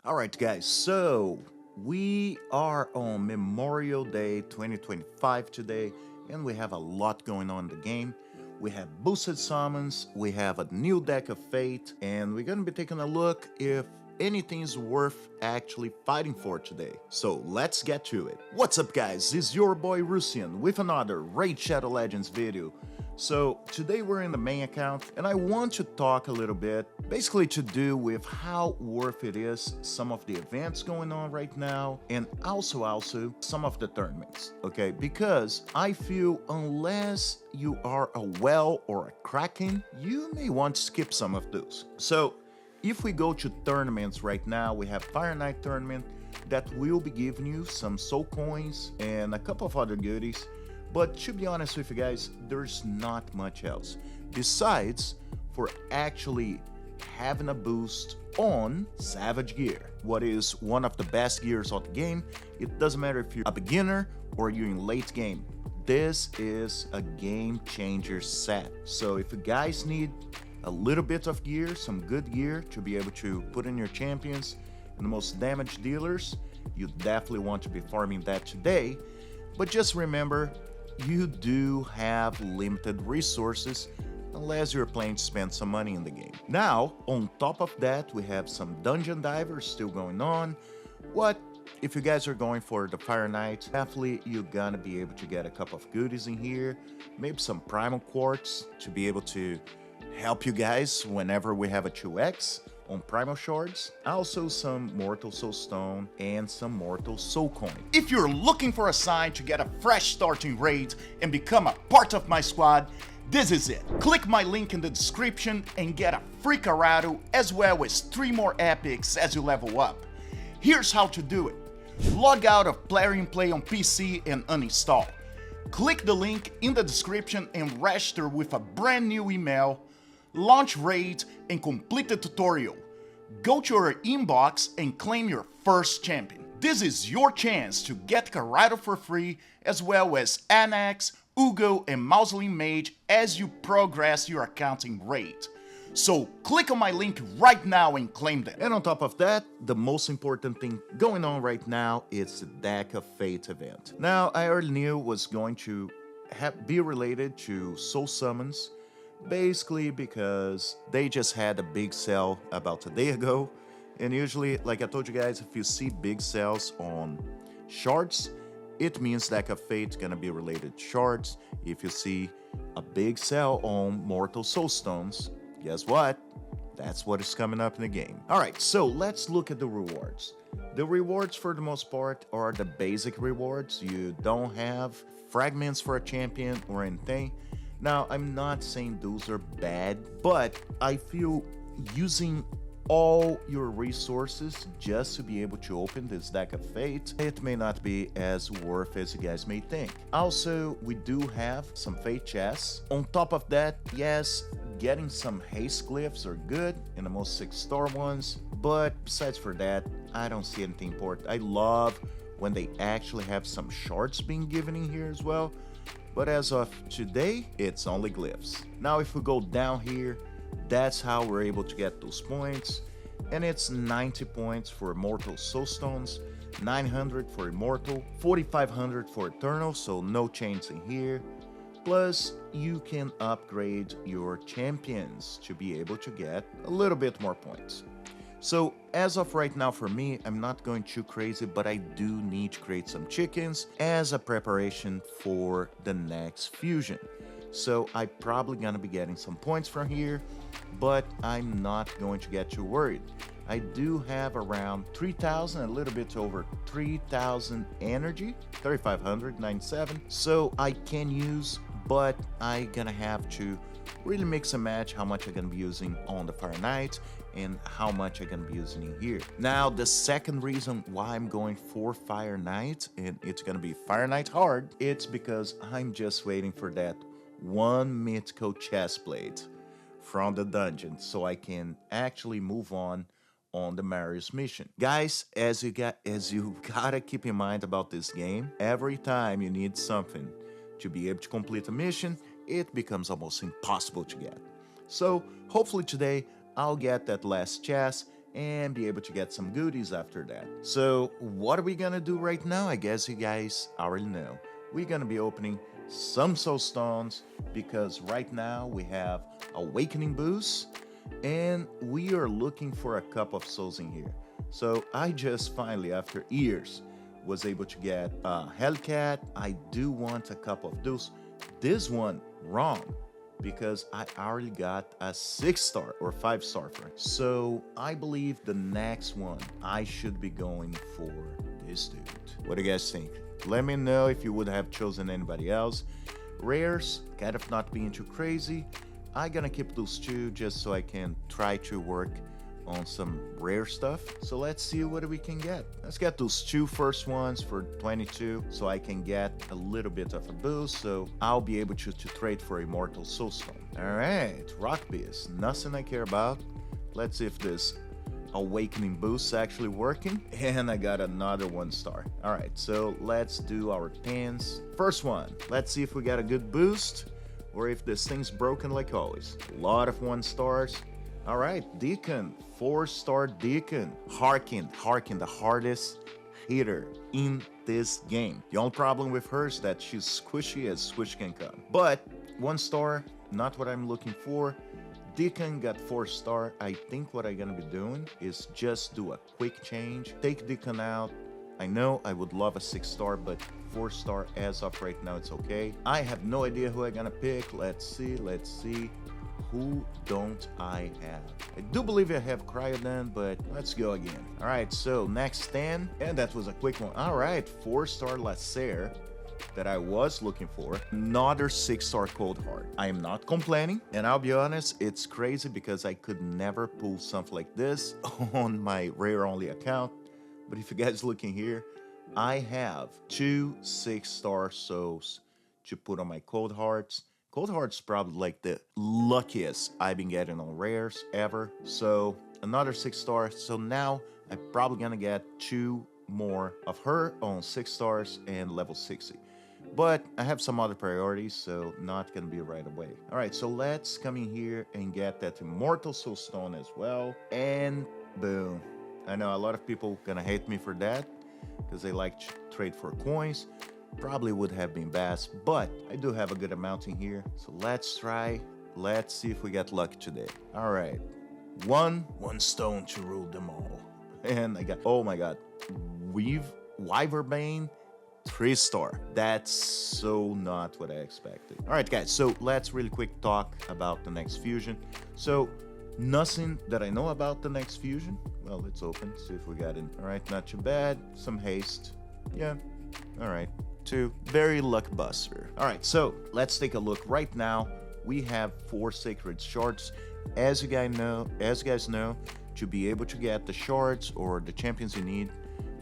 Alright guys, so we are on Memorial Day 2025 today, and we have a lot going on in the game. We have boosted summons, we have a new deck of Fate, and we're gonna be taking a look if anything is worth actually fighting for today. So let's get to it. What's up guys, it's your boy Russian with another Raid Shadow Legends video. So today we're in the main account, and I want to talk a little bit basically to do with how worth it is some of the events going on right now, and also some of the tournaments, okay? Because I feel unless you are a well or a kraken, you may want to skip some of those. So if we go to tournaments right now, we have Fire Knight tournament that will be giving you some soul coins and a couple of other goodies. But to be honest with you guys, there's not much else besides for actually having a boost on Savage Gear, what is one of the best gears of the game. It doesn't matter if you're a beginner or you're in late game. This is a game changer set. So if you guys need a little bit of gear, some good gear to be able to put in your champions and the most damage dealers, you definitely want to be farming that today. But just remember, you do have limited resources unless you're planning to spend some money in the game. Now, on top of that, we have some dungeon divers still going on. What if you guys are going for the Fire Knight? Definitely you're gonna be able to get a couple of goodies in here, maybe some primal quartz to be able to help you guys whenever we have a 2x on primal shards, also some mortal soulstone and some mortal soul coin. If you're looking for a sign to get a fresh start in raid and become a part of my squad, this is it. Click my link in the description and get a free Karato as well as 3 more epics as you level up. Here's how to do it. Log out of Player in Play on PC and uninstall. Click the link in the description and register with a brand new email. Launch raid and complete the tutorial. Go to your inbox and claim your first champion. This is your chance to get Karato for free, as well as Anax, Uugo, and Mausoleum Mage as you progress your account in raid. So click on my link right now and claim them. And on top of that, the most important thing going on right now is the Deck of Fate event. Now, I already knew it was going to be related to soul summons, basically because they just had a big sale about a day ago, and usually, like I told you guys, if you see big sales on shards, it means Deck of Fate gonna be related to shards. If you see a big sale on mortal soulstones, guess what? That's what is coming up in the game. Alright, so let's look at the rewards. The rewards for the most part are the basic rewards. You don't have fragments for a champion or anything. Now, I'm not saying those are bad, but I feel using all your resources just to be able to open this Deck of Fate, it may not be as worth as you guys may think. Also, we do have some Fate chests. On top of that, yes, getting some haste glyphs are good in the most 6-star ones, but besides for that, I don't see anything important. I love when they actually have some shards being given in here as well. But as of today, it's only glyphs. Now if we go down here, that's how we're able to get those points. And it's 90 points for Immortal Soulstones, 900 for Immortal, 4,500 for Eternal, so no change in here. Plus, you can upgrade your champions to be able to get a little bit more points. So as of right now for me, I'm not going too crazy, but I do need to create some chickens as a preparation for the next fusion. So I'm probably gonna be getting some points from here, but I'm not going to get too worried. I do have around 3,000, a little bit over 3,000 energy, 3,597, so I can use, but I'm gonna have to really mix and match how much I'm gonna be using on the Fire Knight and how much I'm gonna be using in here. Now, the second reason why I'm going for Fire Knight, and it's gonna be Fire Knight hard, it's because I'm just waiting for that one mythical chest plate from the dungeon so I can actually move on the Marius mission. Guys, as you gotta keep in mind about this game, every time you need something to be able to complete a mission, it becomes almost impossible to get. So hopefully today I'll get that last chest and be able to get some goodies after that. So what are we gonna do right now? I guess you guys already know. We're gonna be opening some soul stones because right now we have Awakening Boost and we are looking for a cup of souls in here. So I just finally, after years, was able to get a Hellcat. I do want a cup of those. This one wrong because I already got a 6-star or 5-star for it. So I believe the next one I should be going for this dude. What do you guys think? Let me know if you would have chosen anybody else. Rares, kind of not being too crazy. I'm gonna keep those two just so I can try to work on some rare stuff. So let's see what we can get. Let's get those two first ones for 22 so I can get a little bit of a boost so I'll be able to trade for Immortal Soulstone. All right, Rock Beast, nothing I care about. Let's see if this Awakening Boost is actually working. And I got another 1-star. All right, so let's do our 10s. First one, let's see if we got a good boost or if this thing's broken like always. A lot of 1-stars. All right, Deacon, 4-star Deacon. Harkin, the hardest hitter in this game. The only problem with her is that she's squishy as squish can come. But 1-star, not what I'm looking for. Deacon got 4-star. I think what I'm gonna be doing is just do a quick change. Take Deacon out. I know I would love a 6-star, but 4-star as of right now, it's okay. I have no idea who I'm gonna pick. Let's see. Who don't I have? I do believe I have Cryodan, but let's go again. All right, so next 10, and that was a quick one. All right, 4-star Lacer that I was looking for. Another 6-star Cold Heart. I am not complaining, and I'll be honest, it's crazy because I could never pull something like this on my rare only account. But if you guys looking here, I have 2 6-star souls to put on my Cold Hearts. Cold Heart's probably like the luckiest I've been getting on rares ever. So another 6-star. So now I'm probably gonna get 2 more of her on 6 stars and level 60. But I have some other priorities, so not gonna be right away. All right, so let's come in here and get that Immortal Soulstone as well. And boom. I know a lot of people gonna hate me for that because they like to trade for coins. Probably would have been best, but I do have a good amount in here. So let's try. Let's see if we get lucky today. All right. One stone to rule them all. And I got, oh my God, Wyverbane, 3-star. That's so not what I expected. All right, guys, so let's really quick talk about the next fusion. So nothing that I know about the next fusion. Well, it's open, see if we got it. All right, not too bad. Some haste. Yeah, all right. 2, very luck buster. All right, so let's take a look. Right now, we have 4 sacred shards. As you guys know, to be able to get the shards or the champions you need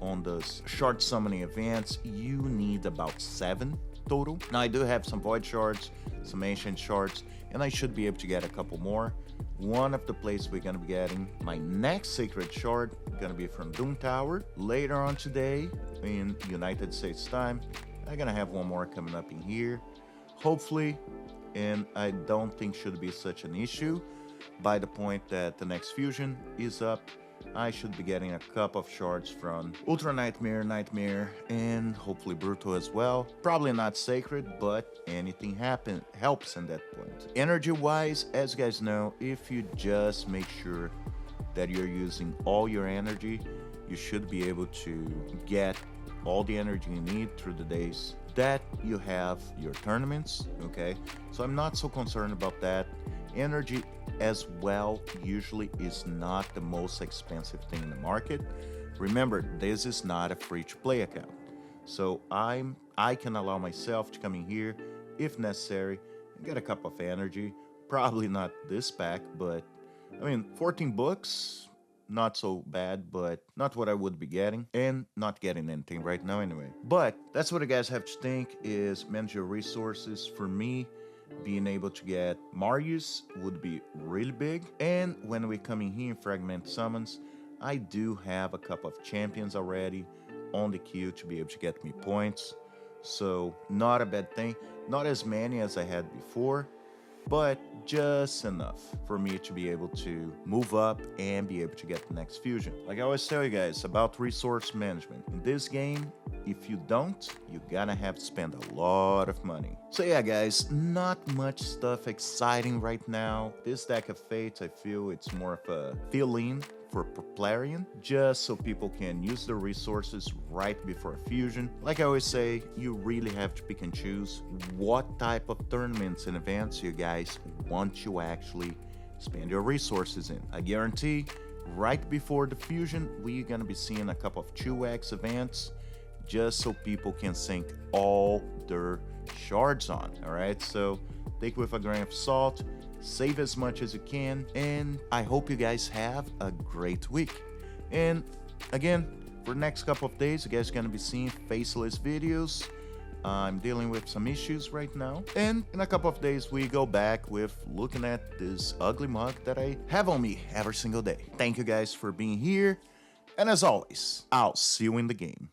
on the shard summoning events, you need about 7 total. Now I do have some void shards, some ancient shards, and I should be able to get a couple more. One of the places we're gonna be getting my next sacred shard gonna be from Doom Tower. Later on today, in United States time, I'm gonna have one more coming up in here, hopefully, and I don't think should be such an issue. By the point that the next fusion is up, I should be getting a cup of shards from Ultra Nightmare, and hopefully Brutal as well. Probably not sacred, but anything helps in that point. Energy-wise, as you guys know, if you just make sure that you're using all your energy, you should be able to get all the energy you need through the days that you have your tournaments, okay? So I'm not so concerned about that. Energy as well usually is not the most expensive thing in the market. Remember, this is not a free-to-play account. So I can allow myself to come in here if necessary and get a cup of energy. Probably not this pack, but I mean, 14 books, not so bad, but not what I would be getting, and not getting anything right now anyway. But that's what you guys have to think is manage your resources. For me, being able to get Marius would be really big. And when we come in here in Fragment Summons, I do have a couple of champions already on the queue to be able to get me points. So not a bad thing. Not as many as I had before, but just enough for me to be able to move up and be able to get the next fusion. Like I always tell you guys about resource management. In this game, if you don't, you're gonna have to spend a lot of money. So yeah, guys, not much stuff exciting right now. This deck of Fates, I feel it's more of a fill-in for Poplarian, just so people can use the resources right before a fusion. Like I always say, you really have to pick and choose what type of tournaments and events you guys want to actually spend your resources in. I guarantee right before the fusion, we're gonna be seeing a couple of 2x events just so people can sink all their shards on, all right? So take with a grain of salt, save as much as you can, and I hope you guys have a great week. And again, for the next couple of days, you guys are gonna be seeing faceless videos. I'm dealing with some issues right now, and in a couple of days we go back with looking at this ugly mug that I have on me every single day. Thank you guys for being here, and as always, I'll see you in the game.